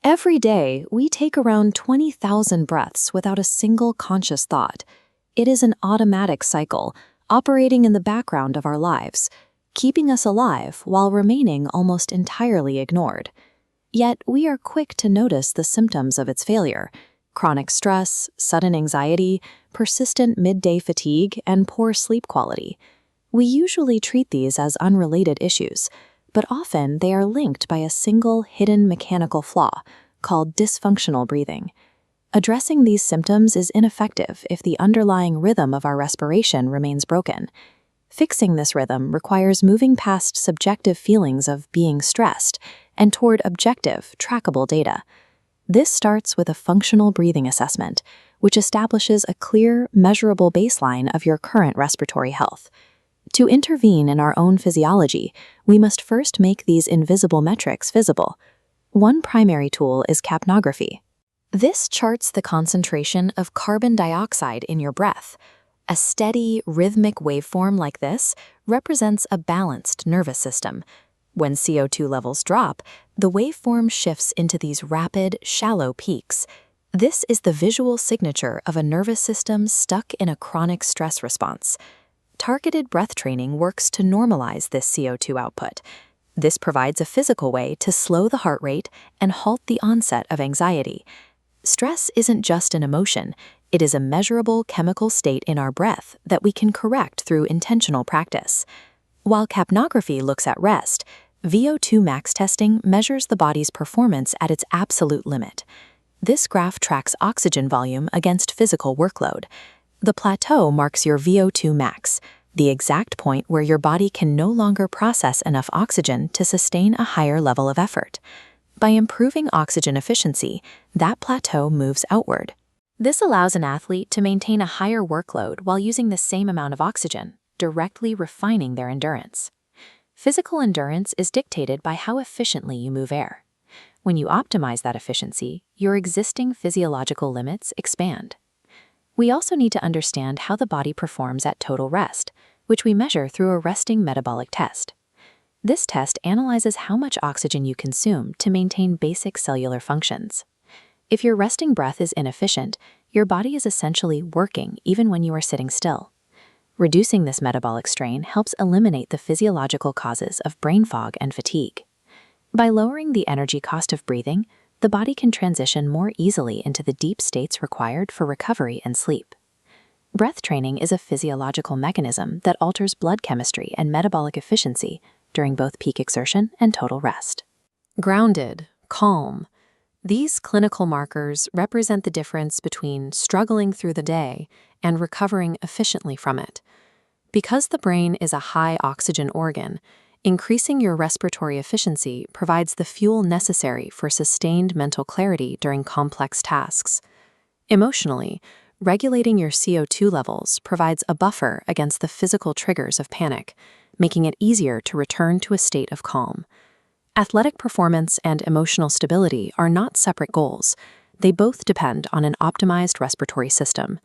Every day, we take around 20,000 breaths without a single conscious thought. It is an automatic cycle, operating in the background of our lives, keeping us alive while remaining almost entirely ignored. Yet, we are quick to notice the symptoms of its failure: chronic stress, sudden anxiety, persistent midday fatigue, and poor sleep quality. We usually treat these as unrelated issues, but often they are linked by a single hidden mechanical flaw called dysfunctional breathing. Addressing these symptoms is ineffective if the underlying rhythm of our respiration remains broken. Fixing this rhythm requires moving past subjective feelings of being stressed and toward objective, trackable data. This starts with a functional breathing assessment, which establishes a clear, measurable baseline of your current respiratory health. To intervene in our own physiology, we must first make these invisible metrics visible. One primary tool is capnography. This charts the concentration of carbon dioxide in your breath. A steady, rhythmic waveform like this represents a balanced nervous system. When CO2 levels drop, the waveform shifts into these rapid, shallow peaks. This is the visual signature of a nervous system stuck in a chronic stress response. Targeted breath training works to normalize this CO2 output. This provides a physical way to slow the heart rate and halt the onset of anxiety. Stress isn't just an emotion, it is a measurable chemical state in our breath that we can correct through intentional practice. While capnography looks at rest, VO2 max testing measures the body's performance at its absolute limit. This graph tracks oxygen volume against physical workload. The plateau marks your VO2 max, the exact point where your body can no longer process enough oxygen to sustain a higher level of effort. By improving oxygen efficiency, that plateau moves outward. This allows an athlete to maintain a higher workload while using the same amount of oxygen, directly refining their endurance. Physical endurance is dictated by how efficiently you move air. When you optimize that efficiency, your existing physiological limits expand. We also need to understand how the body performs at total rest, which we measure through a resting metabolic test. This test analyzes how much oxygen you consume to maintain basic cellular functions. If your resting breath is inefficient, your body is essentially working even when you are sitting still. Reducing this metabolic strain helps eliminate the physiological causes of brain fog and fatigue. By lowering the energy cost of breathing, the body can transition more easily into the deep states required for recovery and sleep. Breath training is a physiological mechanism that alters blood chemistry and metabolic efficiency during both peak exertion and total rest. Grounded, calm. These clinical markers represent the difference between struggling through the day and recovering efficiently from it. Because the brain is a high oxygen organ, increasing your respiratory efficiency provides the fuel necessary for sustained mental clarity during complex tasks. Emotionally, regulating your CO2 levels provides a buffer against the physical triggers of panic, making it easier to return to a state of calm. Athletic performance and emotional stability are not separate goals. They both depend on an optimized respiratory system.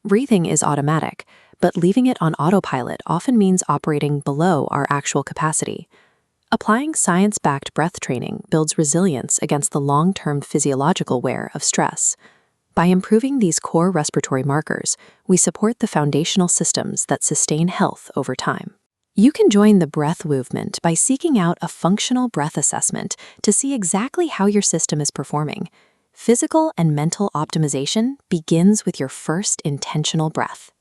Breathing is automatic, but leaving it on autopilot often means operating below our actual capacity. Applying science-backed breath training builds resilience against the long-term physiological wear of stress. By improving these core respiratory markers, we support the foundational systems that sustain health over time. You can join the breath movement by seeking out a functional breath assessment to see exactly how your system is performing. Physical and mental optimization begins with your first intentional breath.